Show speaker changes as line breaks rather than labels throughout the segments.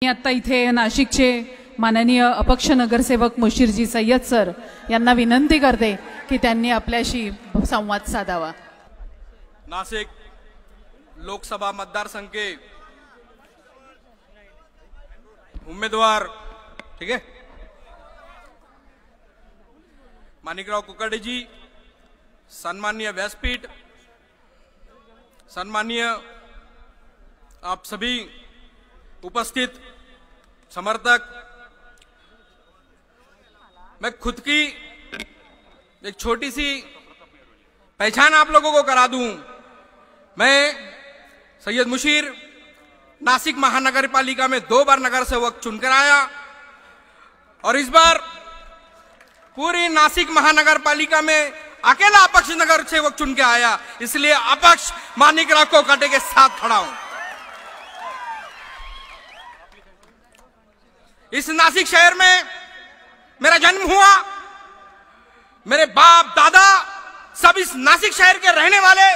आता इथे नाशिकचे माननीय अपक्ष नगरसेवक मुशीरजी सय्यद सर यांना विनंती करते की त्यांनी आपल्याशी संवाद साधावा।
नाशिक लोकसभा मतदारसंघ के उम्मीदवार, ठीक है, माणिकराव कुकडे जी, सम्माननीय व्यासपीठ, सम्माननीय आप सभी उपस्थित समर्थक, मैं खुद की एक छोटी सी पहचान आप लोगों को करा दूं। मैं सैयद मुशीर नासिक महानगर पालिका में 2 बार नगर सेवक चुनकर आया और इस बार पूरी नासिक महानगर पालिका में अकेला अपक्ष नगर सेवक चुन के आया, इसलिए अपक्ष माणिकराव कोकाटे के साथ खड़ा हूं। इस नासिक शहर में मेरा जन्म हुआ, मेरे बाप दादा सब इस नासिक शहर के रहने वाले,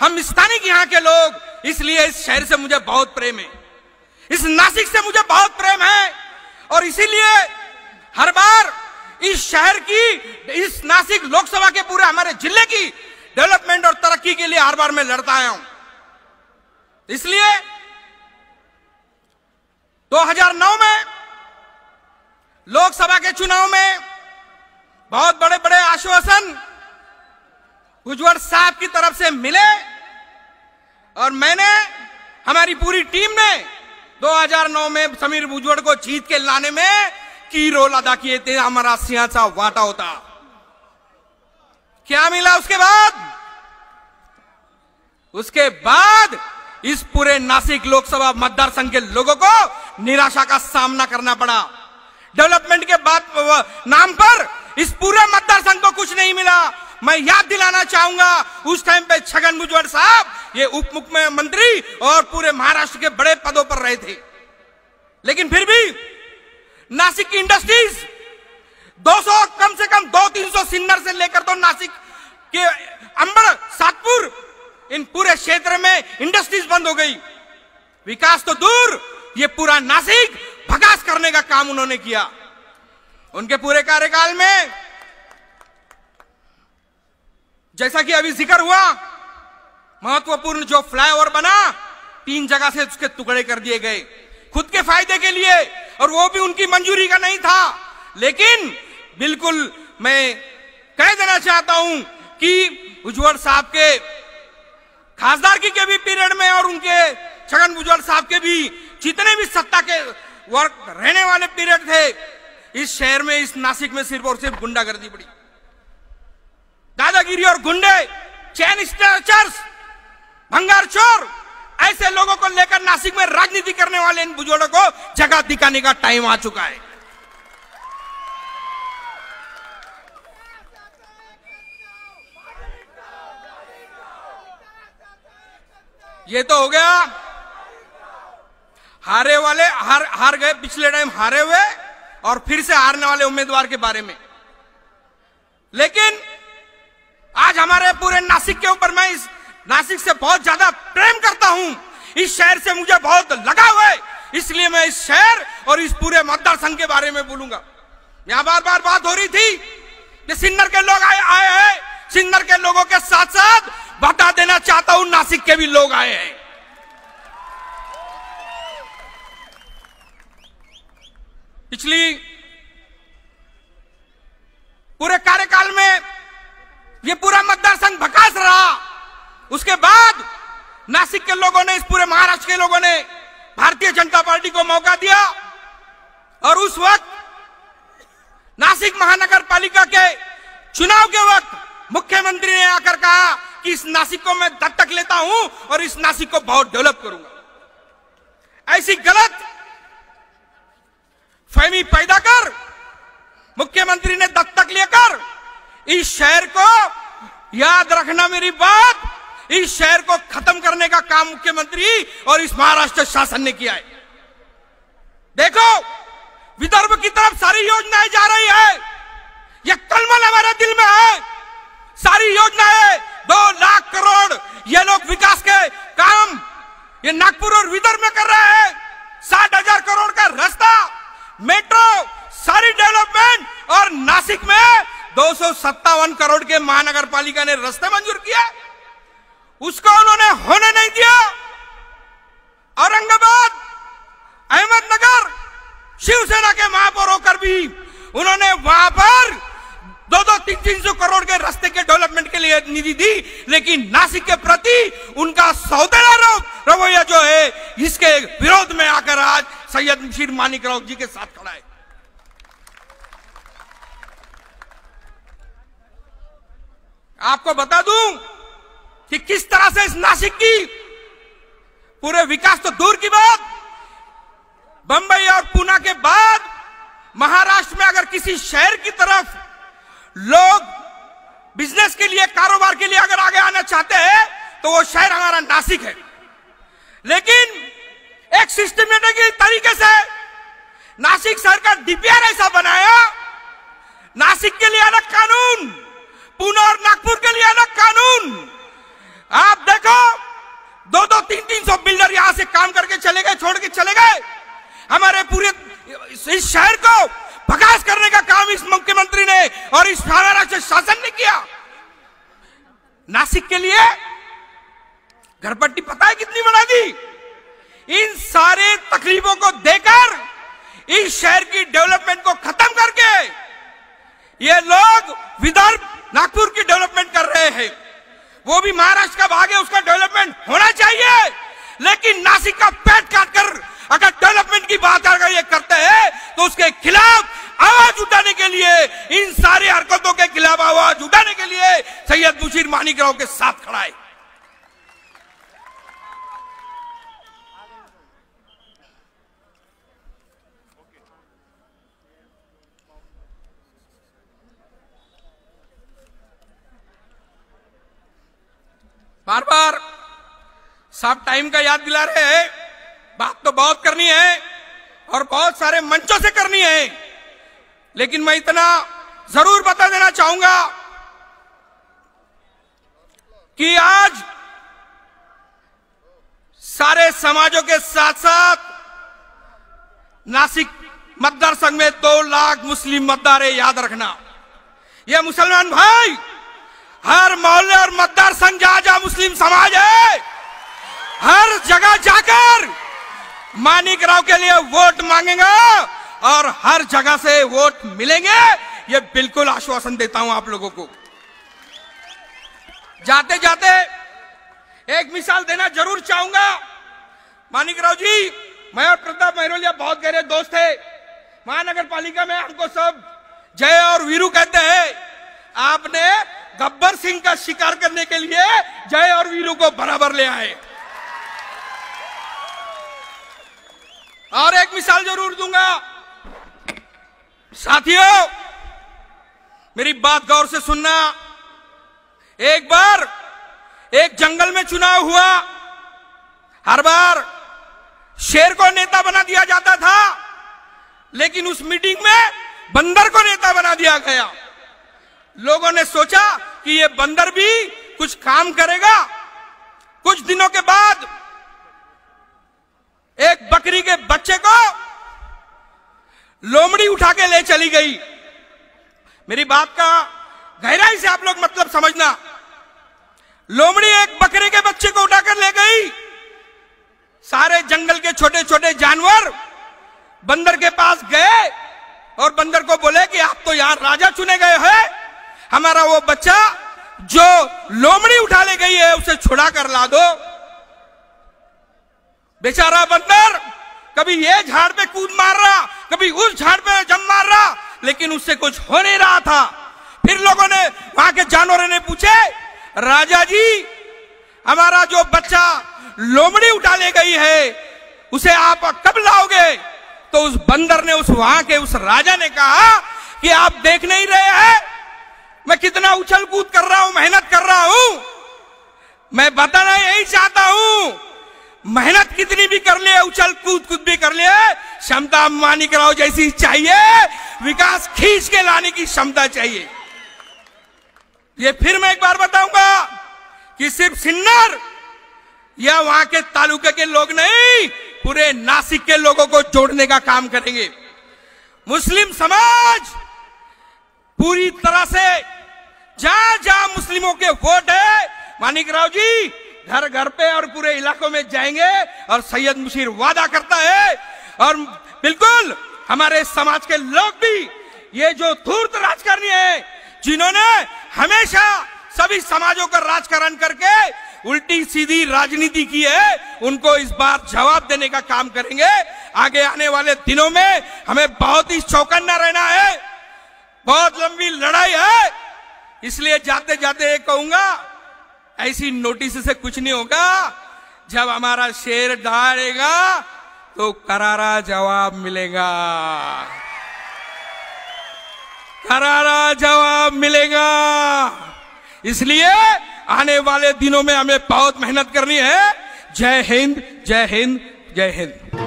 हम स्थानिक यहाँ के लोग, इसलिए इस शहर से मुझे बहुत प्रेम है, इस नासिक से मुझे बहुत प्रेम है और इसीलिए हर बार इस शहर की, इस नासिक लोकसभा के पूरे हमारे जिले की डेवलपमेंट और तरक्की के लिए हर बार मैं लड़ता आया हूं। इसलिए 2009 में लोकसभा के चुनाव में बहुत बड़े बड़े आश्वासन भुजबल साहब की तरफ से मिले और मैंने, हमारी पूरी टीम ने 2009 में समीर भुजबल को जीत के लाने में की रोल अदा किए थे। हमारा सिंहाचा वाटा होता। क्या मिला उसके बाद इस पूरे नासिक लोकसभा मतदार संघ के लोगों को निराशा का सामना करना पड़ा। डेवलपमेंट के बाद नाम पर इस पूरे मतदार संघ को कुछ नहीं मिला। मैं याद दिलाना चाहूंगा, उस टाइम पे छगन भुजबल साहब ये उप मुख्यमंत्री और पूरे महाराष्ट्र के बड़े पदों पर रहे थे, लेकिन फिर भी नासिक की इंडस्ट्रीज 200 कम से कम 200-300 सिन्नर से लेकर तो नासिक के अंबड़, सातपुर, इन पूरे क्षेत्र में इंडस्ट्रीज बंद हो गई। विकास तो दूर, ये पूरा नासिक भगास करने का काम उन्होंने किया। उनके पूरे कार्यकाल में जैसा कि अभी जिक्र हुआ, महत्वपूर्ण जो फ्लाईओवर बना 3 जगह से उसके टुकड़े कर दिए गए खुद के फायदे के लिए, और वो भी उनकी मंजूरी का नहीं था। लेकिन बिल्कुल मैं कह देना चाहता हूं कि भुजबल साहब के खासदारकी के भी पीरियड में और उनके छगन भुजबल साहब के भी जितने भी सत्ता के वर्क रहने वाले पीरियड थे, इस शहर में, इस नासिक में सिर्फ और सिर्फ गुंडागर्दी बढ़ी, दादागिरी और गुंडे, चैन स्नैचर्स, भंगार चोर, ऐसे लोगों को लेकर नासिक में राजनीति करने वाले इन भुजबलों को जगह दिखाने का टाइम आ चुका है। ये तो हो गया हारे वाले, हार गए पिछले टाइम हारे हुए और फिर से हारने वाले उम्मीदवार के बारे में। लेकिन आज हमारे पूरे नासिक के ऊपर, मैं इस नासिक से बहुत ज्यादा प्रेम करता हूं, इस शहर से मुझे बहुत लगाव है, इसलिए मैं इस शहर और इस पूरे मतदार संघ के बारे में बोलूंगा। यहां बार बार बात हो रही थी कि सिन्नर के लोग आए हैं, सिन्नर के लोगों के साथ साथ बता देना चाहता हूं नासिक के भी लोग आए हैं। पिछली पूरे कार्यकाल में ये पूरा मतदार संघ भकास रहा, उसके बाद नासिक के लोगों ने, इस पूरे महाराष्ट्र के लोगों ने भारतीय जनता पार्टी को मौका दिया और उस वक्त नासिक महानगर पालिका के चुनाव के वक्त मुख्यमंत्री ने आकर कहा कि इस नासिक को मैं दत्तक लेता हूं और इस नासिक को बहुत डेवलप करूंगा। ऐसी गलत फहमी पैदा कर मुख्यमंत्री ने दत्तक लेकर इस शहर को, याद रखना मेरी बात, इस शहर को खत्म करने का काम मुख्यमंत्री और इस महाराष्ट्र शासन ने किया है। देखो, विदर्भ की तरफ सारी योजनाएं जा रही है, यह कलमल हमारे दिल में है। सारी योजनाएं 2 लाख करोड़ ये लोग विकास के काम ये नागपुर और विदर्भ में कर रहे हैं। 60,000 करोड़ का रास्ता, मेट्रो, सारी डेवलपमेंट, और नासिक में 257 करोड़ के महानगर पालिका ने रास्ते मंजूर किया, उसको उन्होंने होने नहीं दिया। औरंगाबाद, अहमदनगर, शिवसेना के महापौर होकर भी उन्होंने वहां पर 200-300 करोड़ के रास्ते के डेवलपमेंट के लिए निधि दी, लेकिन नासिक के प्रति उनका सौतेला रवैया जो है, इसके विरोध में आकर आज सैयद मुशीर मानिकराव जी के साथ खड़ा है। आपको बता दूं कि किस तरह से इस नासिक की पूरे विकास तो दूर की बात, बंबई और पुणे के बाद महाराष्ट्र में अगर किसी शहर की तरफ लोग बिजनेस के लिए, कारोबार के लिए अगर आगे आना चाहते हैं तो वो शहर हमारा नासिक है। लेकिन एक सिस्टमेटिक तरीके से नासिक शहर का डीपीआर ऐसा बनाया, नासिक के लिए अलग कानून, पुणे और नागपुर के लिए अलग कानून। आप देखो 200-300 बिल्डर यहां से काम करके चले गए, छोड़ के चले गए। हमारे पूरे इस शहर को प्रकाश करने का काम इस मुख्यमंत्री ने और इस महाराष्ट्र शासन ने किया। नासिक के लिए घरपट्टी पता है कितनी बढ़ा दी। इन सारे तकलीफों को देकर इस शहर की डेवलपमेंट को खत्म करके ये लोग विदर्भ, नागपुर की डेवलपमेंट कर रहे हैं। वो भी महाराष्ट्र का भाग है, उसका डेवलपमेंट होना चाहिए, लेकिन नासिक का पेट काटकर अगर डेवलपमेंट की बात अगर ये करते हैं तो उसके खिलाफ आवाज उठाने के लिए, इन सारी हरकतों के खिलाफ आवाज उठाने के लिए सैयद मुशीर मानिकराव के साथ खड़ा है। बार बार सब टाइम का याद दिला रहे हैं, बात तो बहुत करनी है और बहुत सारे मंचों से करनी है, लेकिन मैं इतना जरूर बता देना चाहूंगा कि आज सारे समाजों के साथ साथ नासिक मतदार संघ में 2 लाख मुस्लिम मतदार है। याद रखना, ये मुसलमान भाई हर मोहल्ले और मतदार संघ जहां मुस्लिम समाज है, हर जगह जाकर मानिकराव के लिए वोट मांगेगा और हर जगह से वोट मिलेंगे, ये बिल्कुल आश्वासन देता हूं आप लोगों को। जाते जाते एक मिसाल देना जरूर चाहूंगा। मानिकराव जी, मैं और प्रताप महरोलिया बहुत गहरे दोस्त थे। महानगर पालिका में हमको सब जय और वीरू कहते हैं। आपने गब्बर सिंह का शिकार करने के लिए जय और वीरू को बराबर ले आए। और एक मिसाल जरूर दूंगा साथियों, मेरी बात गौर से सुनना। एक बार एक जंगल में चुनाव हुआ, हर बार शेर को नेता बना दिया जाता था, लेकिन उस मीटिंग में बंदर को नेता बना दिया गया। लोगों ने सोचा कि ये बंदर भी कुछ काम करेगा। कुछ दिनों के बाद एक बकरी के बच्चे को लोमड़ी उठा के ले चली गई। मेरी बात का गहराई से आप लोग मतलब समझना। लोमड़ी एक बकरे के बच्चे को उठाकर ले गई। सारे जंगल के छोटे छोटे जानवर बंदर के पास गए और बंदर को बोले कि आप तो यहां राजा चुने गए हैं, हमारा वो बच्चा जो लोमड़ी उठा ले गई है उसे छुड़ा कर ला दो। बेचारा बंदर कभी ये झाड़ पे कूद मार रहा, कभी उस झाड़ पे जम मार रहा, लेकिन उससे कुछ हो नहीं रहा था। फिर लोगों ने, वहां के जानवरों ने पूछे, राजा जी हमारा जो बच्चा लोमड़ी उठा ले गई है उसे आप कब लाओगे? तो उस बंदर ने, उस वहां के उस राजा ने कहा कि आप देख नहीं रहे हैं मैं कितना उछल कूद कर रहा हूं, मेहनत कर रहा हूं। मैं बताना यही चाहता हूं, मेहनत कितनी भी कर ले, उछल कूद भी कर ले, क्षमता मानिकराव जैसी चाहिए, विकास खींच के लाने की क्षमता चाहिए। ये फिर मैं एक बार बताऊंगा कि सिर्फ सिन्नर या वहां के तालुके के लोग नहीं, पूरे नासिक के लोगों को जोड़ने का काम करेंगे। मुस्लिम समाज पूरी तरह से जहां जहां मुस्लिमों के वोट है, मानिकराव जी घर घर पे और पूरे इलाकों में जाएंगे और सैयद मुशीर वादा करता है, और बिल्कुल हमारे समाज के लोग भी ये जो धूर्त राजकारणी है जिन्होंने हमेशा सभी समाजों का राजकारण करके उल्टी सीधी राजनीति की है, उनको इस बार जवाब देने का काम करेंगे। आगे आने वाले दिनों में हमें बहुत ही चौकन्ना रहना है, बहुत लंबी लड़ाई है। इसलिए जाते जाते एक कहूंगा, ऐसी नोटिस से कुछ नहीं होगा। जब हमारा शेर डरेगा तो करारा जवाब मिलेगा, करारा जवाब मिलेगा। इसलिए आने वाले दिनों में हमें बहुत मेहनत करनी है। जय हिंद, जय हिंद, जय हिंद।